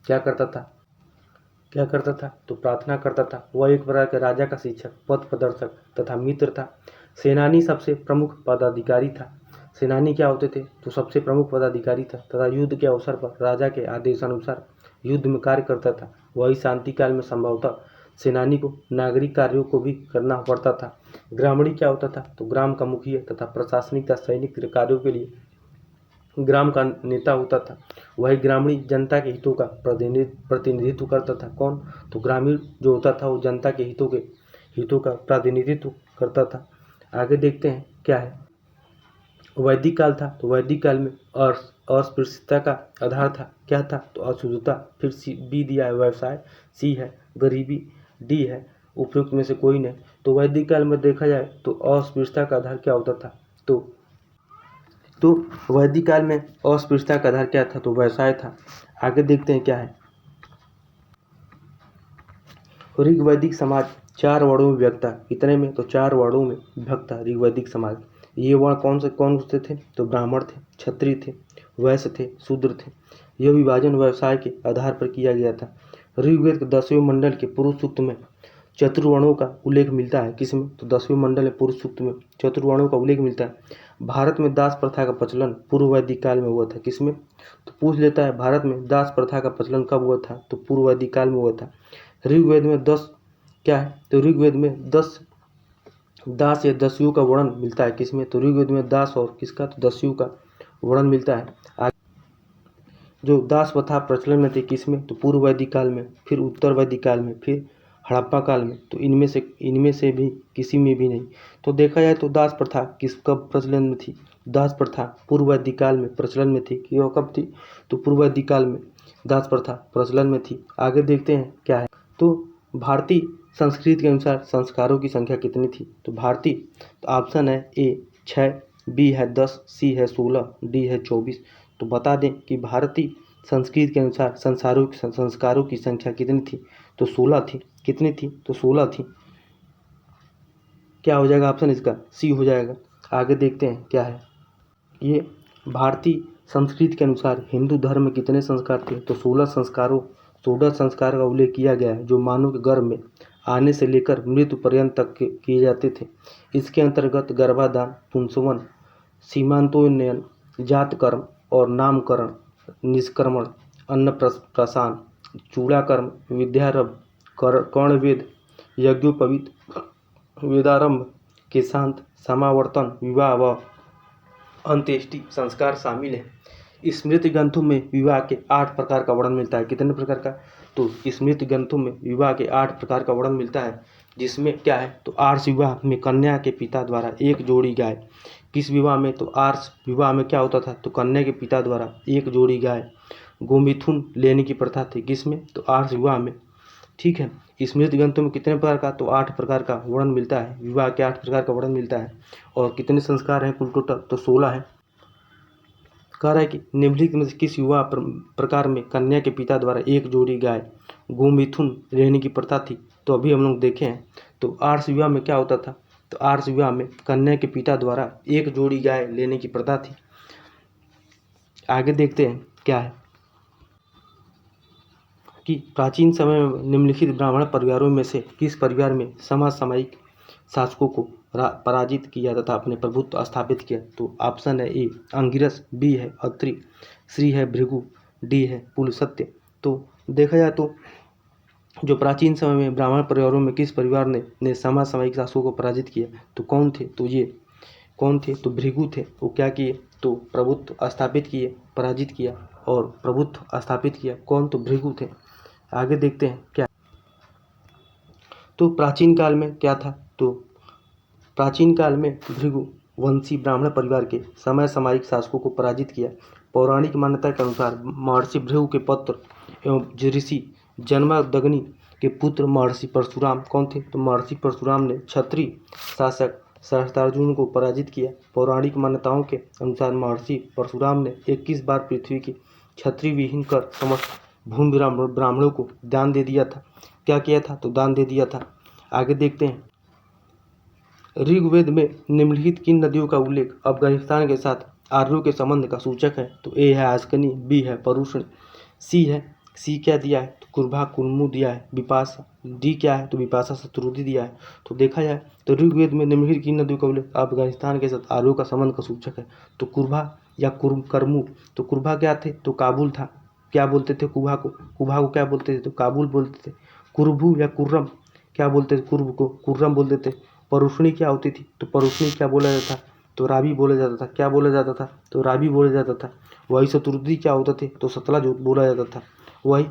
क्या करता था, तो प्रार्थना करता था। वह एक प्रकार के राजा का शिक्षक, पथ प्रदर्शक तथा मित्र था। सेनानी सबसे प्रमुख पदाधिकारी था। सेनानी क्या होते थे, तो सबसे प्रमुख पदाधिकारी था तथा युद्ध के अवसर पर राजा के आदेशानुसार युद्ध में कार्य करता था। वही शांति काल में संभवतः सेनानी को नागरिक कार्यों को भी करना पड़ता था। ग्रामीणी क्या होता था, तो ग्राम का मुखिया तथा प्रशासनिक तथा सैनिक कार्यों के लिए ग्राम का नेता होता था। वही ग्रामीण जनता के हितों का प्रतिनिधित्व करता था। कौन, तो ग्रामीण जो होता था वो जनता के हितों का प्रतिनिधित्व करता था। आगे देखते हैं क्या है। वैदिक काल था, तो वैदिक काल में अस्पृश्यता का आधार था। क्या था, तो अशुद्धता। फिर बी दिया है व्यवसाय, सी है गरीबी, डी है उपयुक्त में से कोई नहीं। तो वैदिक काल में देखा जाए तो अस्पृश्यता का आधार क्या होता था, तो वैदिक काल में अस्पृश्यता का आधार क्या था, तो व्यवसाय था। आगे देखते हैं क्या है। ऋग्वैदिक समाज 4 वर्णों में विभक्त था। कितने में, तो 4 वर्णों में विभक्त था ऋग्वैदिक समाज। ये वर्ण कौन से थे, तो ब्राह्मण थे, क्षत्रिय थे, वैश्य थे, शूद्र थे। यह विभाजन व्यवसाय के आधार पर किया गया था। ऋग्वेद के 10वें मंडल के पुरुष सूक्त में चतुर्वर्णों का उल्लेख मिलता है। किसमें, तो 10वें मंडल में पुरुष सूक्त में चतुर्वर्णों का उल्लेख मिलता है। भारत में दास प्रथा का प्रचलन पूर्व वैदिक काल में हुआ था। किसमें, तो पूछ लेता है भारत में दास प्रथा का प्रचलन कब हुआ था, तो पूर्व वैदिक काल में हुआ था। ऋग्वेद में 10 क्या है, तो ऋग्वेद में 10 दास या दस्यु का वर्णन मिलता है। किसमें, तो ऋग्वेद में दास और किसका, तो दस्यु का वर्णन मिलता है। जो दास प्रथा प्रचलन में थे किसमें, तो पूर्व वैदिक काल में, फिर उत्तर वैदिक काल में, फिर हड़प्पा काल में। तो इनमें से भी किसी में भी नहीं। तो देखा जाए तो दास प्रथा किस कब प्रचलन में थी, दास प्रथा पूर्व वैदिक काल में प्रचलन में थी। कि वह कब थी, तो पूर्व वैदिक काल में दास प्रथा प्रचलन में थी। आगे देखते हैं क्या है। तो भारतीय संस्कृति के अनुसार संस्कारों की संख्या कितनी थी, तो भारतीय, तो ऑप्शन है ए 6, बी है 10, सी है 16, डी है 24। तो बता दें कि भारतीय संस्कृति के अनुसार संस्कारों की संख्या कितनी थी, तो 16 थी। कितनी थी, तो 16 थी। क्या हो जाएगा ऑप्शन इसका, सी हो जाएगा। आगे देखते हैं क्या है। ये भारतीय संस्कृति के अनुसार हिंदू धर्म में कितने संस्कार थे, तो 16 संस्कार का उल्लेख किया गया है, जो मानव के गर्भ में आने से लेकर मृत्यु पर्यंत तक किए जाते थे। इसके अंतर्गत गर्भाधान, पुंसवन, सीमांतोन्नयन, जात कर्म और नामकरण, निष्क्रमण, अन्नप्राशन, चूड़ाकर्म, विद्यारंभ, कर्णवेद, यज्ञोपवीत, वेदारंभ, केशांत, समावर्तन, विवाह व अंत्येष्टि संस्कार शामिल है। स्मृति ग्रंथों में विवाह के 8 प्रकार का वर्णन मिलता है। कितने प्रकार का, तो स्मृति ग्रंथों में विवाह के 8 प्रकार का वर्णन मिलता है। जिसमें क्या है, तो आर्ष विवाह में कन्या के पिता द्वारा एक जोड़ी गाय। किस विवाह में, तो आर्ष विवाह में क्या होता था, तो कन्या के पिता द्वारा एक जोड़ी गाय। गोमिथुन लेने की प्रथा थी, किसमें? तो आर्ष विवाह में। ठीक है, स्मृति ग्रंथों में कितने प्रकार का? तो 8 प्रकार का वर्णन मिलता है, विवाह के 8 प्रकार का वर्णन मिलता है। और कितने संस्कार हैं कुल टोटल? तो 16 है। कह रहा है कि निम्नलिखित में से किस विवाह प्रकार में कन्या के पिता द्वारा एक जोड़ी गाय गोमिथुन लेने की प्रथा थी? तो अभी हम लोग देखे हैं। तो आर्ष विवाह में क्या होता था? तो आर्ष विवाह में कन्या के पिता द्वारा एक जोड़ी गाय लेने की प्रथा थी। आगे देखते हैं क्या है कि प्राचीन समय में निम्नलिखित ब्राह्मण परिवारों में से किस परिवार में समसामयिक शासकों को पराजित किया तथा अपने प्रभुत्व स्थापित किया? तो ऑप्शन है ए अंगिरस, बी है अत्रि, सी है भृगु, डी है पुलस्त्य। तो देखा जाए तो जो प्राचीन समय में ब्राह्मण परिवारों में किस परिवार ने समसामयिक शासकों को पराजित किया? तो कौन थे? तो ये कौन थे? तो भृगु थे। वो क्या किए? तो प्रभुत्व स्थापित किए, पराजित किया और प्रभुत्व स्थापित किया। कौन? तो भृगु थे। आगे देखते हैं क्या। तो प्राचीन काल में क्या था? तो प्राचीन काल में भृगु वंशी ब्राह्मण परिवार के समसामयिक शासकों को पराजित किया। पौराणिक मान्यता के अनुसार महर्षि भृगु के पुत्र एवं ऋषि जमदग्नि के पुत्र महर्षि परशुराम कौन थे? तो महर्षि परशुराम ने क्षत्रिय शासक सहस्त्रार्जुन को पराजित किया। पौराणिक मान्यताओं के अनुसार महर्षि परशुराम ने 21 बार पृथ्वी की क्षत्रिय विहीन कर समस्त भूमि ब्राह्मणों को दान दे दिया था। क्या किया था? तो दान दे दिया था। आगे देखते हैं। ऋग्वेद में निम्नलिखित किन नदियों का उल्लेख अफगानिस्तान के साथ आर्यों के संबंध का सूचक है? तो ए है आस्कनी, बी है परुष्ण, सी क्या दिया है? तो कुर्भा कुर्मू दिया है, विपाशा, डी क्या है? तो विपाशा शत्रुधि दिया है। तो देखा जाए तो ऋग्वेद में निम्नलिखित किन नदियों का उल्लेख अफगानिस्तान के साथ आर्यों का संबंध का सूचक है? तो कुर्भा या कर्मू। तो कुर्भा क्या थे? तो काबुल था। क्या बोलते थे कुभा को? कुभा को क्या बोलते थे? तो काबुल बोलते थे। कुर्भू या कुर्रम क्या बोलते थे? कुर्भ को कुर्रम बोलते थे। परुष्णी क्या होती थी? तो परुष्णी क्या बोला जाता था? तो राबी बोला जाता था। क्या बोला जाता था? तो राबी बोला जाता था। वही शत्रुधि क्या होता थे? तो सतलज बोला जाता था। वही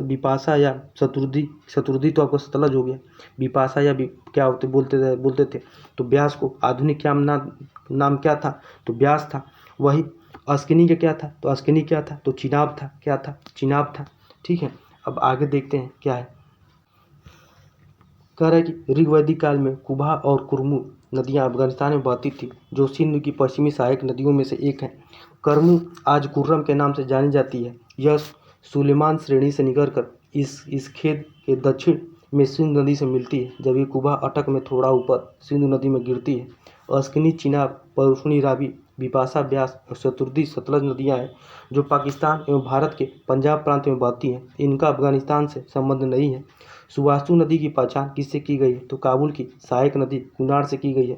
विपाशा या शत्रुधि तो आपका सतलज हो गया। विपाशा या क्या बोलते थे? तो व्यास को आधुनिक क्या नाम क्या था? तो व्यास था। वही अस्किनी का क्या था? तो अस्किनी क्या था? तो चिनाब था। क्या था? चिनाब था। ठीक है, अब आगे देखते हैं क्या है। कह रहा है कि ऋग्वैदिक काल में कुभा और कुर्मू नदियां अफगानिस्तान में बहती थी, जो सिंधु की पश्चिमी सहायक नदियों में से एक है। कर्मू आज कुर्रम के नाम से जानी जाती है। यह सुलेमान श्रेणी से निकलकर इस खेत के दक्षिण में सिंधु नदी से मिलती है, जबकि कुभा अटक में थोड़ा ऊपर सिंधु नदी में गिरती है। अस्किनी, चिनाब, परुष्णी, रावी, विपाशा, ब्यास और शत्रुधि सतलज नदियां हैं जो पाकिस्तान एवं भारत के पंजाब प्रांत में बहती हैं। इनका अफगानिस्तान से संबंध नहीं है। सुवासु नदी की पहचान किससे की गई है? तो काबुल की सहायक नदी कुनार से की गई है।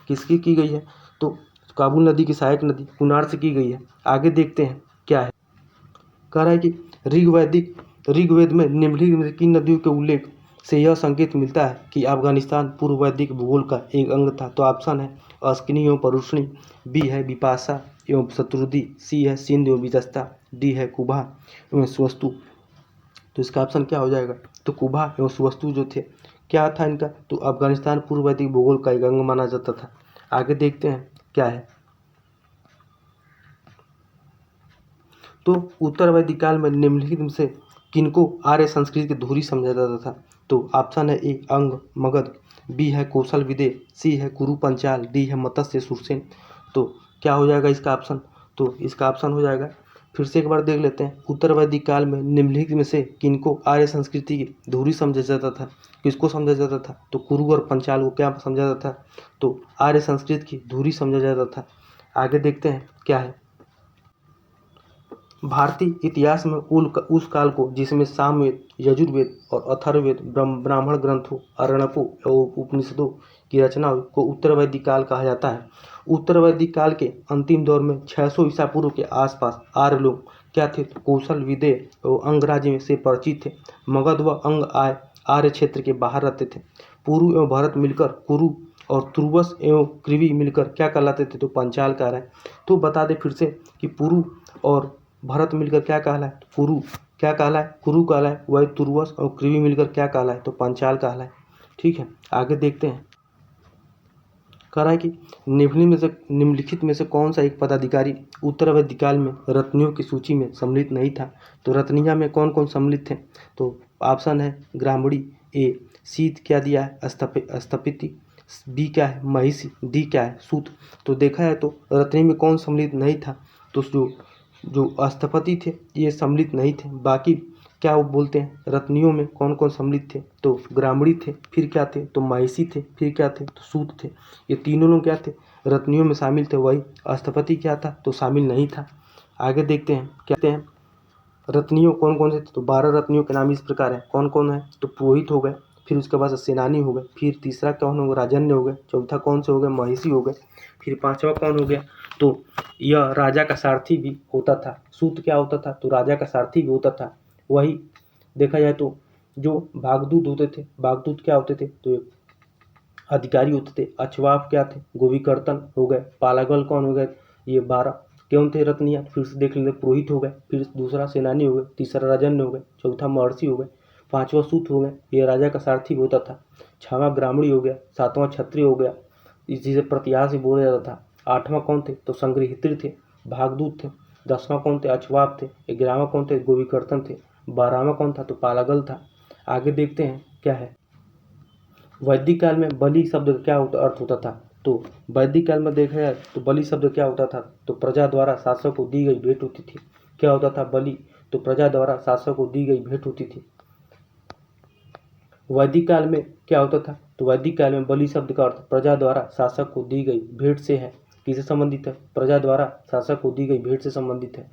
किसकी की गई है? तो काबुल नदी की सहायक नदी कुनार से की गई है। आगे देखते हैं क्या है। कह रहा है कि ऋग्वेद में निम्नलिखित किन नदियों के उल्लेख से यह संकेत मिलता है कि अफगानिस्तान पूर्व वैदिक भूगोल का एक अंग था? तो ऑप्शन है अस्किनी एवं परुष्णी, बी है विपाशा एवं शत्रुधि, सी है सिंध एवं विजस्ता, डी है कुभा एवं सुवस्तु। तो इसका ऑप्शन क्या हो जाएगा? तो कुभा एवं सुवस्तु जो थे क्या था इनका? तो अफगानिस्तान पूर्व वैदिक भूगोल का एक अंग माना जाता था। आगे देखते हैं क्या है। तो उत्तर वैदिक काल में निम्नलिखित में से किनको आर्य संस्कृति की धुरी समझा जाता था? तो ऑप्शन है ए अंग मगध, बी है कौशल विदे, सी है कुरु पंचाल, डी है मत्स्य सुरसेन। तो क्या हो जाएगा इसका ऑप्शन? तो इसका ऑप्शन हो जाएगा, फिर से एक बार देख लेते हैं। उत्तर वैदिक काल में निम्नलिखित में से किनको आर्य संस्कृति की धुरी समझा जाता था? किसको समझा जाता था? तो कुरु और पंचाल को क्या समझा जाता था? तो आर्य संस्कृति की धुरी समझा जाता था। आगे देखते हैं क्या है। भारतीय इतिहास में उस काल को जिसमें सामवेद, यजुर्वेद और अथर्ववेद ब्राह्मण ग्रंथों, आरण्यकों और उपनिषदों की रचना हुई को उत्तर वैदिक काल कहा जाता है। उत्तर वैदिक काल के अंतिम दौर में 600 ईसा पूर्व के आसपास आर्य लोग क्या थे? तो कौशल, विदेह और अंग राज्य से परिचित थे। मगध व अंग आर्य क्षेत्र के बाहर रहते थे। पुरु एवं भरत मिलकर कुरु और तुर्वस एवं कृवि मिलकर क्या कहलाते थे? तो पंचाल कह रहा है। तो बता दें फिर से कि पुरु और भरत मिलकर क्या कहलाए? तो कुरु क्या कहलाए? कुरु कहलाए। वही तुर्वस और कृवि मिलकर क्या कहलाए? तो पंचाल कहलाए। ठीक है, आगे देखते हैं। कह रहा है कि निम्नलिखित में से कौन सा एक पदाधिकारी उत्तरावधि काल में रत्नियों की सूची में सम्मिलित नहीं था। तो रत्निया में कौन कौन सम्मिलित थे। तो ऑप्शन है ग्रामणी, ए शीत क्या दिया है स्थपति, बी क्या है महिषी, डी क्या है सूत। तो देखा है तो रत्नी में कौन सम्मिलित नहीं था। तो जो स्थपति थे ये सम्मिलित नहीं थे। बाकी क्या वो बोलते हैं रत्नियों में कौन कौन सम्मिलित थे। तो ग्रामणी थे, फिर क्या थे तो महिषी थे, फिर क्या थे तो सूत थे। ये तीनों लोग क्या थे रत्नियों में शामिल थे। वही स्थपति क्या था तो शामिल नहीं था। आगे देखते हैं क्या कहते हैं रत्नियों कौन कौन से थे। तो 12 रत्नियों के नाम इस प्रकार है। कौन कौन है तो पुरोहित हो गए, फिर उसके बाद सेनानी हो गए, फिर तीसरा कौन हो गया राजन्य हो गए, चौथा कौन से हो गए महिषी हो गए, फिर पांचवा कौन हो गया तो यह राजा का सारथी भी होता था। सूत क्या होता था तो राजा का सारथी भी होता था। वही देखा जाए तो जो भागदूत होते थे, भागदूत क्या होते थे तो अधिकारी होते थे। अछवाफ क्या थे गोविकर्तन हो गए। पालागल कौन हो गए ये 12 कौन थे रत्नियाँ फिर से देख लेते। पुरोहित हो गए, फिर दूसरा सेनानी हो गए, तीसरा राजन्य हो गए, चौथा महर्षि हो गए, पांचवा सूत हो गए ये राजा का सारथी होता था, छठवां ग्रामणी हो गया, सातवां क्षत्रिय हो गया इसी से प्रतिहार से बोला जाता था। आठवां कौन थे तो संग्रहित्री थे, भागदूत थे। 10वां कौन थे अछवाप थे। 11वां कौन थे गोविकर्तन थे। 12वां कौन था तो पालागल था। आगे देखते हैं क्या है वैदिक काल में बलि शब्द का क्या अर्थ होता था। तो वैदिक काल में देखा जाए तो बलि शब्द क्या होता था तो प्रजा द्वारा शासक को दी गई भेंट होती थी। क्या होता था बलि तो प्रजा द्वारा शासक को दी गई भेंट होती थी। वैदिक काल में क्या होता था तो वैदिक काल में बलि शब्द का अर्थ प्रजा द्वारा शासक को दी गई भेंट से है। किससे संबंधित है प्रजा द्वारा शासक को दी गई भेंट से संबंधित है।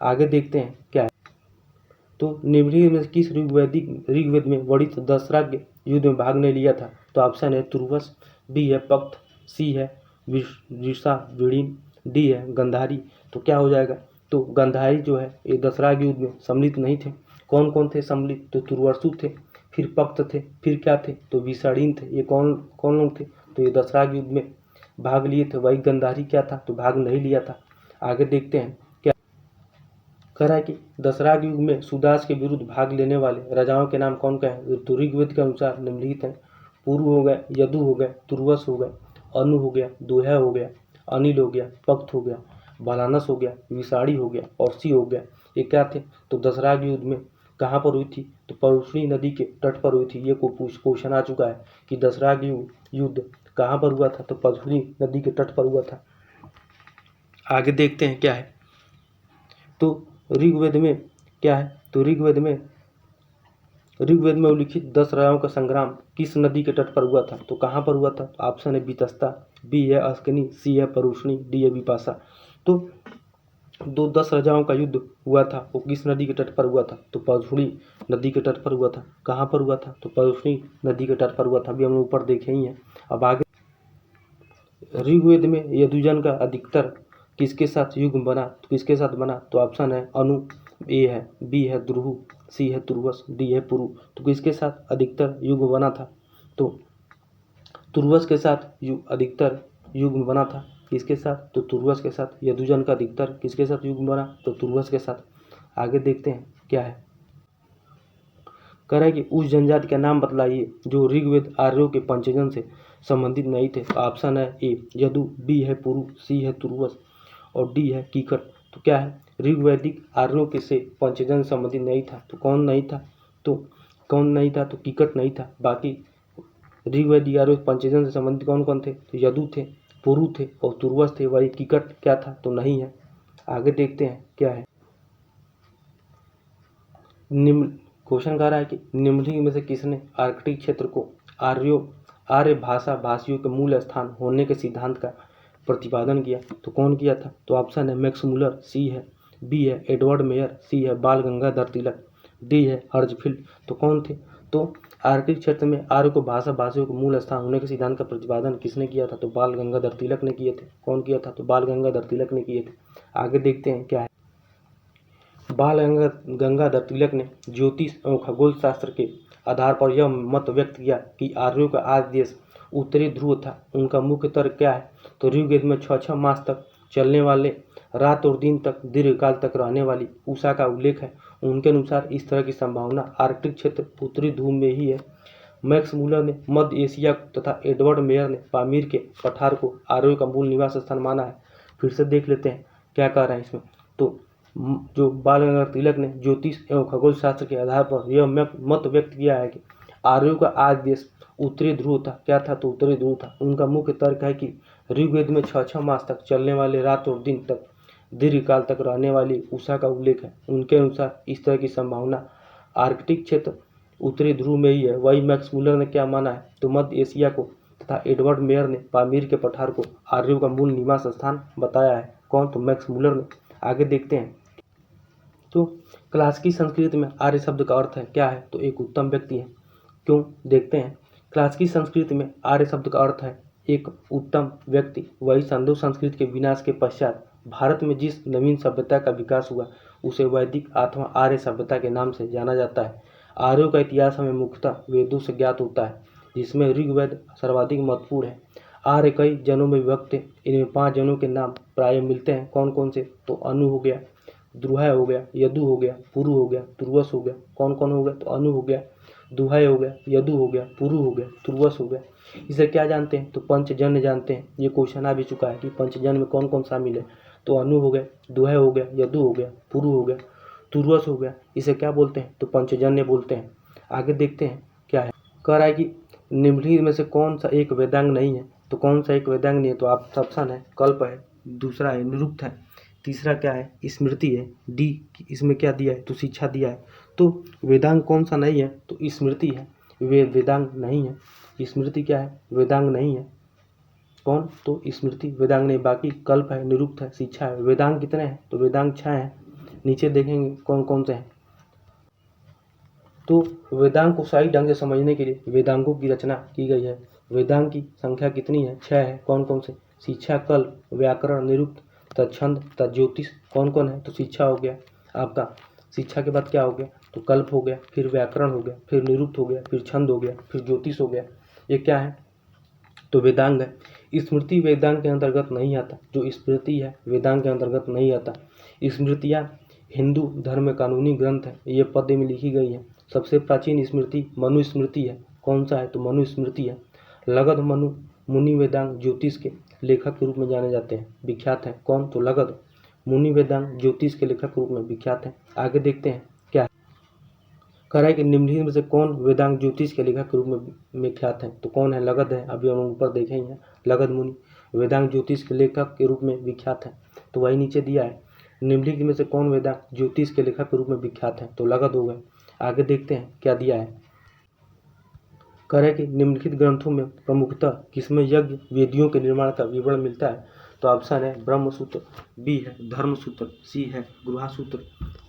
आगे देखते हैं क्या है तो निम्नलिखित में किस ऋग्वेद में वर्णित दशराग युद्ध में भाग नहीं लिया था। तो ऑप्शन है तुर्वस, बी है पक्त, सी है विषा विड़ीन, डी है गंधारी। तो क्या हो जाएगा तो गंधारी जो है ये दशराग युद्ध में सम्मिलित नहीं थे। कौन कौन थे सम्मिलित तो तुर्वसु थे, फिर पक्त थे, फिर क्या थे तो विषाड़ीन थे। ये कौन कौन लोग थे तो ये दशराग युद्ध में भाग लिए थे। वही गंधारी क्या था तो भाग नहीं लिया था। आगे देखते हैं कह रहा है कि दशराग युग में सुदास के विरुद्ध भाग लेने वाले राजाओं के नाम कौन क्या है। तो ऋग्वेद के अनुसार निम्नलिखित हैं। पूर्व हो गए, यदु हो गए, तुर्वस हो गए, अनु हो गया, दुहा हो गया, अनिल हो गया, पक्त हो गया, बालानस हो गया, विषाड़ी हो गया, औसी हो गया। ये क्या थे तो दशराग युद्ध में कहाँ पर हुई थी तो परुष्णी नदी के तट पर हुई थी। ये क्वेश्चन आ चुका है कि दशराग युद्ध कहाँ पर हुआ था तो परुष्णी नदी के तट पर हुआ था। आगे देखते हैं क्या है तो ऋग्वेद में क्या है तो ऋग्वेद में उल्लिखित 10 राजाओं का संग्राम किस नदी के तट पर हुआ था। तो कहाँ पर हुआ था ऑप्शन है वितस्ता, बी है अस्कनी, सी है परुष्णी, डी है विपाशा। तो 10 राजाओं का युद्ध हुआ था वो किस नदी के तट पर हुआ था तो परुष्णी नदी के तट पर हुआ था। कहाँ पर हुआ था तो परुष्णी नदी के तट पर हुआ था। अभी हम ऊपर देखे ही हैं। अब आगे ऋग्वेद में यजुजन का अधिकतर किसके साथ युग्म बना तो किसके साथ बना तो ऑप्शन है अनु, ए है, बी है द्रुहु, सी है तुर्वस, डी है पुरु। तो किसके साथ अधिकतर युग्म बना था तो तुर्वस के साथ अधिकतर युग्म बना था। किसके साथ तो तुर्वस के साथ। यदुजन का अधिकतर किसके साथ युग्म बना तो तुर्वस के साथ। आगे देखते हैं क्या है कह रहा है कि उस जनजाति का नाम बतलाइए जो ऋग्वेद आर्यों के पंचजन से संबंधित नहीं थे। ऑप्शन है ए यदु, बी है पुरु, सी है तुर्वस और डी है कीकट। तो क्या है ऋग्वैदिक आर्यों के से पंचजन संबंधित नहीं था। तो कौन नहीं था तो कीकट नहीं था। बाकी ऋग्वैदिक आर्यों पंचजन से संबंधित कौन कौन थे तो यदु थे, पुरु थे और तुर्वस थे। वही कीकट क्या था तो नहीं है। आगे देखते हैं क्या है निम्न क्वेश्चन कह रहा है कि निम्नलिखित में से किसने आर्कटिक क्षेत्र को आर्य भाषा भाषियों के मूल स्थान होने के सिद्धांत का प्रतिपादन किया। तो कौन किया था तो ऑप्शन है मैक्स मुलर, सी है, बी है एडवर्ड मेयर, सी है बाल गंगाधर तिलक, डी है हर्जफील्ड। तो कौन थे तो आर्कटिक क्षेत्र में आर्य को भाषा भाषियों के मूल स्थान होने के सिद्धांत का प्रतिपादन किसने किया था तो बाल गंगाधर तिलक ने किए थे। कौन किया था तो बाल गंगाधर तिलक ने किए थे। आगे देखते हैं क्या है बाल गंगाधर तिलक ने ज्योतिष एवं खगोल शास्त्र के आधार पर यह मत व्यक्त किया कि आर्यों का आद्य देश उत्तरी ध्रुव था। उनका मुख्य तर्क क्या है तो ऋग्वेद में 6 मास तक चलने वाले रात और दिन तक दीर्घकाल तक रहने वाली उषा का उल्लेख है। उनके अनुसार इस तरह की संभावना आर्कटिक क्षेत्र उत्तरी ध्रुव में ही है। मैक्स मूलर ने मध्य एशिया तथा एडवर्ड मेयर ने पामीर के पठार को आर्यों का मूल निवास स्थान माना है। फिर से देख लेते हैं क्या कह रहे हैं इसमें। तो जो बाल गंगाधर तिलक ने ज्योतिष एवं खगोल शास्त्र के आधार पर यह मत व्यक्त किया है कि आर्यों का आज देश उत्तरी ध्रुव था। क्या था? तो उत्तरी ध्रुव था। उनका मुख्य तर्क है कि ऋग्वेद में 6 मास तक चलने वाले रात और दिन तक दीर्घकाल तक रहने वाली उषा का उल्लेख है। उनके अनुसार इस तरह की संभावना आर्कटिक क्षेत्र उत्तरी ध्रुव में ही है। वही मैक्स मूलर ने क्या माना है? तो मध्य एशिया को तथा एडवर्ड मेयर ने पामीर के पठार को आर्यों का मूल निवास स्थान बताया है। कौन? तो मैक्स मूलर ने। आगे देखते हैं। तो क्लासिकी संस्कृत में आर्य शब्द का अर्थ है क्या है? तो एक उत्तम व्यक्ति है। क्यों? देखते हैं। क्लासिकी संस्कृत में आर्य शब्द का अर्थ है एक उत्तम व्यक्ति। वही सिंधु संस्कृत के विनाश के पश्चात भारत में जिस नवीन सभ्यता का विकास हुआ उसे वैदिक अथवा आर्य सभ्यता के नाम से जाना जाता है। आर्यों का इतिहास हमें मुख्यतः वेदों से ज्ञात होता है, जिसमें ऋग्वेद सर्वाधिक महत्वपूर्ण है। आर्य कई जनों में विभक्त है। इनमें 5 जनों के नाम प्राय मिलते हैं। कौन कौन से? तो अनु हो गया, द्रुहय हो गया, यदु हो गया, पुरु हो गया, तुर्वस हो गया। कौन कौन हो गया? तो अनु हो गया, दुहय हो गया, यदु हो गया, पुरु हो गया, तुर्वस हो गया। इसे क्या जानते हैं? तो पंचजन्य जानते हैं। ये क्वेश्चन आ भी चुका है कि पंचजन्य में कौन कौन शामिल है। तो अनु हो गया, दुहय हो गया, यदु हो गया, पुरु हो गया, तुर्वस हो गया। इसे क्या बोलते हैं? तो पंचजन्य बोलते हैं। आगे देखते हैं क्या है। कह रहा है कि निम्नलिखित में से कौन सा एक वेदांग नहीं है। तो कौन सा एक वेदांग नहीं है? तो आप ऑप्शन है कल्प है, दूसरा है निरुक्त है, तीसरा क्या है? स्मृति है, डी इसमें क्या दिया है? तो शिक्षा दिया है। तो वेदांग कौन सा नहीं है? तो स्मृति है। वेदांग नहीं है। स्मृति क्या है? वेदांग नहीं है। कौन? तो स्मृति वेदांग नहीं। बाकी कल्प है, निरुक्त है, शिक्षा है। वेदांग कितने हैं? तो वेदांग 6 हैं। नीचे देखेंगे कौन कौन से हैं। तो वेदांग को सही ढंग से समझने के लिए वेदांगों की रचना की गई है। वेदांग की संख्या कितनी है? 6 है। कौन कौन से? शिक्षा, कल्प, व्याकरण, निरुक्त, तत्छंद, तज्ज्योतिष। कौन कौन है? तो शिक्षा हो गया आपका। शिक्षा के बाद क्या हो गया? तो कल्प हो गया, फिर व्याकरण हो गया, फिर निरुक्त हो गया, फिर छंद हो गया, फिर ज्योतिष हो गया। ये क्या है? तो वेदांग है। स्मृति वेदांग के अंतर्गत नहीं आता। जो स्मृति है वेदांग के अंतर्गत नहीं आता। स्मृतियाँ हिंदू धर्म में कानूनी ग्रंथ है। ये पद्य में लिखी गई है। सबसे प्राचीन स्मृति मनुस्मृति है। कौन सा है? तो मनुस्मृति है। लगध मनु मुनि वेदांग ज्योतिष के लेखक के रूप में जाने जाते हैं, विख्यात हैं। कौन? तो लगध मुनि वेदांग ज्योतिष के लेखक के रूप में विख्यात हैं। आगे देखते हैं क्या है। कह रहा है कि निम्नलिखित में से कौन वेदांग ज्योतिष के लेखक के रूप में विख्यात है। तो कौन है? लगध है। अभी हम ऊपर देखेंगे। लगध मुनि वेदांग ज्योतिष के लेखक के रूप में विख्यात है। तो वही नीचे दिया है। निम्नलिखित में से कौन वेदांग ज्योतिष के लेखक के रूप में विख्यात है? तो लगध हो गए। आगे देखते हैं क्या दिया है। कह रहे कि निम्नलिखित ग्रंथों में प्रमुखतः किसमें यज्ञ वेदियों के निर्माण का विवरण मिलता है। तो ऑप्शन है ब्रह्मसूत्र, बी है धर्मसूत्र, सी है गृहसूत्र,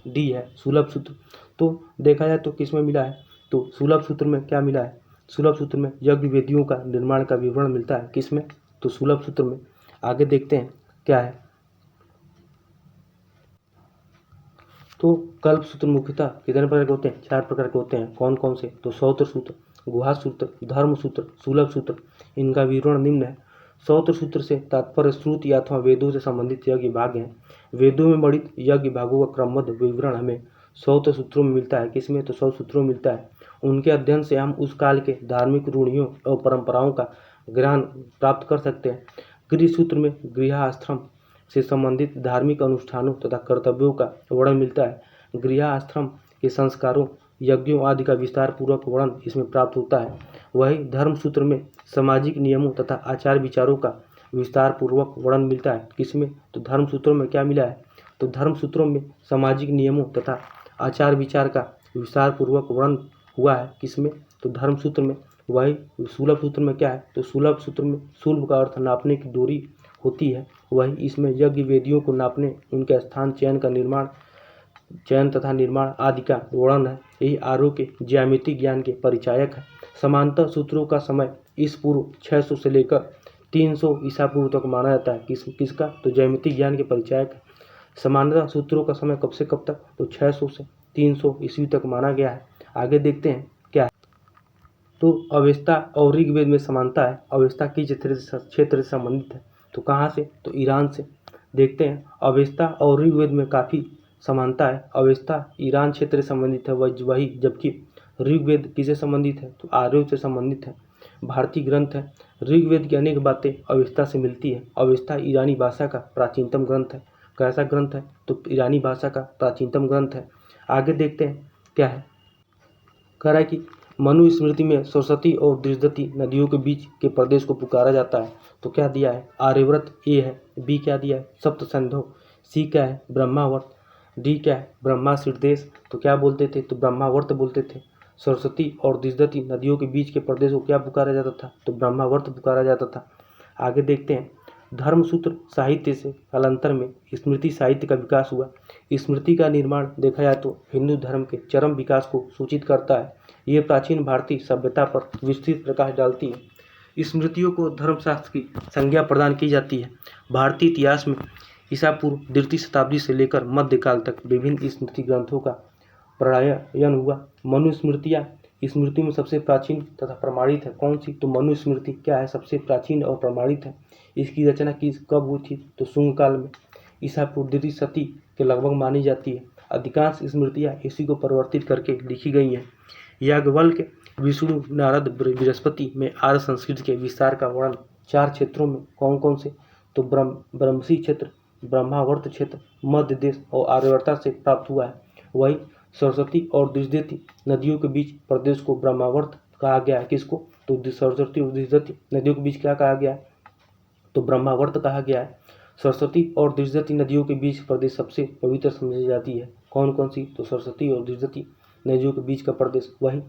डी है सुलभ सूत्र। तो देखा जाए तो किसमें मिला है? तो सुलभ सूत्र में क्या मिला है? सुलभ सूत्र में यज्ञ वेदियों का निर्माण का विवरण मिलता है। किसमें? तो सुलभ सूत्र में। आगे देखते हैं क्या है। तो कल्प सूत्र मुख्यतः कितने प्रकार के होते हैं? 4 प्रकार के होते हैं। कौन कौन से? तो सौत्र सूत्र, गुहा सूत्र, धर्म सूत्र, सुलभ सूत्र। इनका विवरण निम्न है। सौत्र सूत्र से तात्पर्य श्रुति अथवा वेदों से संबंधित यज्ञ भाग हैं। वेदों में वर्णित यज्ञ भागों का क्रमबद्ध विवरण हमें सौत्र सूत्रों में मिलता है। किसमें? तो 100 सूत्रों में मिलता है। उनके अध्ययन से हम उस काल के धार्मिक रूढ़ियों और परंपराओं का ज्ञान प्राप्त कर सकते हैं। गृह सूत्र में गृहस्थाश्रम से संबंधित धार्मिक अनुष्ठानों तथा कर्तव्यों का वर्णन मिलता है। गृहस्थाश्रम के संस्कारों, यज्ञों आदि का विस्तार पूर्वक वर्णन इसमें प्राप्त होता है। वही धर्म सूत्र में सामाजिक नियमों तथा आचार विचारों का विस्तार पूर्वक वर्णन मिलता है। किसमें? तो धर्म सूत्रों में क्या मिला है? तो धर्म सूत्रों में सामाजिक नियमों तथा आचार विचार का विस्तार पूर्वक वर्णन हुआ है। किसमें? तो धर्म सूत्र में। वही सुलभ सूत्र में क्या है? तो सुलभ सूत्र में सुलभ का अर्थ नापने की डोरी होती है। वही इसमें यज्ञ वेदियों को नापने, उनके स्थान चयन तथा निर्माण आदि का वर्णन है। यही आर्यों के ज्यामिति ज्ञान के परिचायक है। समांतर सूत्रों का समय इस पूर्व 600 से लेकर 300 ईसा पूर्व तक माना जाता है। किसका? तो ज्यामिति ज्ञान के परिचायक है। समांतर सूत्रों का समय कब से कब तक? तो 600 से 300 ईस्वी तक माना गया है। आगे देखते हैं क्या है। तो अवेस्ता और ऋग्वेद में समानता है। अवेस्ता किस क्षेत्र से संबंधित है? तो कहाँ से? तो ईरान से। देखते हैं। अवेस्ता और ऋग्वेद में काफ़ी समानता है। अवेस्ता ईरान क्षेत्र से संबंधित है वही, जबकि ऋग्वेद किससे संबंधित है? तो आर्यों से संबंधित है, भारतीय ग्रंथ है। ऋग्वेद की अनेक बातें अवेस्ता से मिलती है। अवेस्ता ईरानी भाषा का प्राचीनतम ग्रंथ है। कैसा ग्रंथ है? तो ईरानी भाषा का प्राचीनतम ग्रंथ है। आगे देखते हैं क्या है। कह रहा है कि मनुस्मृति में सरस्वती और दृशदती नदियों के बीच के प्रदेश को पुकारा जाता है। तो क्या दिया है? आर्यव्रत ए है। बी क्या दिया है? सप्त सिंधु। सी क्या है? ब्रह्मावर्त। डी क्या है? ब्रह्मा शीर्षदेश। तो क्या बोलते थे? तो ब्रह्मावर्त बोलते थे। सरस्वती और दृशदती नदियों के बीच के प्रदेश को क्या पुकारा जाता था? तो ब्रह्मावर्त पुकारा जाता था। आगे देखते हैं। धर्मसूत्र साहित्य से कालांतर में स्मृति साहित्य का विकास हुआ। स्मृति का निर्माण देखा जाए तो हिंदू धर्म के चरम विकास को सूचित करता है। ये प्राचीन भारतीय सभ्यता पर विस्तृत प्रकाश डालती है। स्मृतियों को धर्मशास्त्र की संज्ञा प्रदान की जाती है। भारतीय इतिहास में ईसा पूर्व 3वीं शताब्दी से लेकर मध्यकाल तक विभिन्न स्मृति ग्रंथों का प्रणयन हुआ। मनुस्मृतियाँ स्मृति में सबसे प्राचीन तथा प्रमाणित है। कौन सी? तो मनुस्मृति क्या है? सबसे प्राचीन और प्रमाणित है। इसकी रचना कब हुई थी? तो शुंग काल में ईसा पूर्व 2वीं शती के लगभग मानी जाती है। अधिकांश स्मृतियाँ इसी को परिवर्तित करके लिखी गई हैं। याज्ञवल्क्य, विष्णु, नारद, बृहस्पति में आर्य संस्कृति के विस्तार का वर्णन 4 क्षेत्रों में कौन कौन से? तो ब्रह्मसी क्षेत्र, ब्रह्मावर्त क्षेत्र, मध्य देश और आर्यवर्ता से प्राप्त हुआ है। वही सरस्वती और दृशदती नदियों के बीच प्रदेश को ब्रह्मावर्त कहा गया है। किसको? तो सरस्वती और दृशदती नदियों के बीच क्या कहा गया है? तो ब्रह्मावर्त कहा गया है। सरस्वती और दृशदती नदियों के बीच प्रदेश सबसे पवित्र समझी जाती है। कौन कौन सी? तो सरस्वती और दृशदती नदियों के बीच का प्रदेश। वही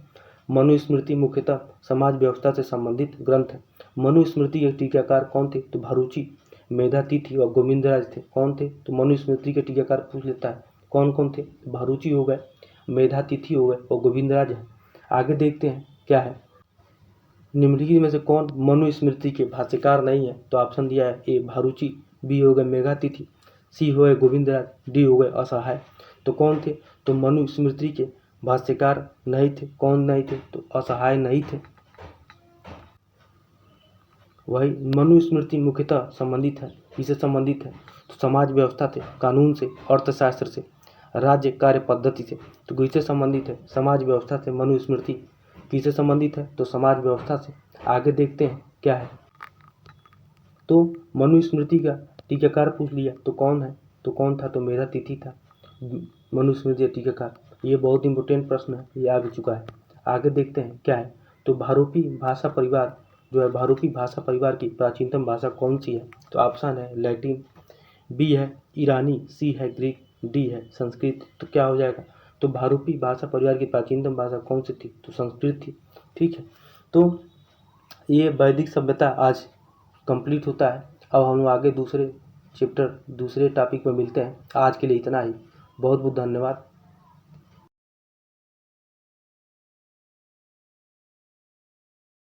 मनुस्मृति मुख्यतः समाज व्यवस्था से संबंधित ग्रंथ है। मनुस्मृति के टीकाकार कौन थे? तो भारूची, मेधातिथि और गोविंदराज थे। कौन थे? तो मनुस्मृति के टीकाकार पूछ लेता है कौन कौन थे? भारूची हो गए, मेधातिथि हो गए और गोविंदराज है। आगे देखते हैं क्या है। निम्नलिखित में से कौन मनुस्मृति के भाष्यकार नहीं है? तो ऑप्शन दिया है ए भारूची, बी हो गए मेधातिथि, सी हो गए गोविंदराज, डी हो गए असहाय। तो कौन थे? तो मनुस्मृति के भाष्यकार नहीं थे। कौन नहीं थे? तो असहाय नहीं थे। वही मनुस्मृति मुख्यतः संबंधित है। किससे संबंधित है? तो समाज व्यवस्था से, कानून से, अर्थशास्त्र से, राज्य कार्य पद्धति से। तो किससे संबंधित है? समाज व्यवस्था से। मनुस्मृति किससे संबंधित है? तो समाज व्यवस्था से। आगे देखते हैं क्या है। तो मनुस्मृति का टीकाकार पूछ लिया तो कौन है? तो कौन था? तो मेधातिथि था मनुस्मृति का टीकाकार। ये बहुत इंपॉर्टेंट प्रश्न है, ये आ भी चुका है। आगे देखते हैं क्या है। तो भारूपी भाषा परिवार जो है, भारूपी भाषा परिवार की प्राचीनतम भाषा कौन सी है? तो ऑप्शन है लैटिन, बी है ईरानी, सी है ग्रीक, डी है संस्कृत। तो क्या हो जाएगा? तो भारूपी भाषा परिवार की प्राचीनतम भाषा कौन सी थी? तो संस्कृत थी। ठीक है, तो ये वैदिक सभ्यता आज कंप्लीट होता है। अब हम आगे दूसरे चैप्टर दूसरे टॉपिक में मिलते हैं। आज के लिए इतना ही। बहुत बहुत धन्यवाद।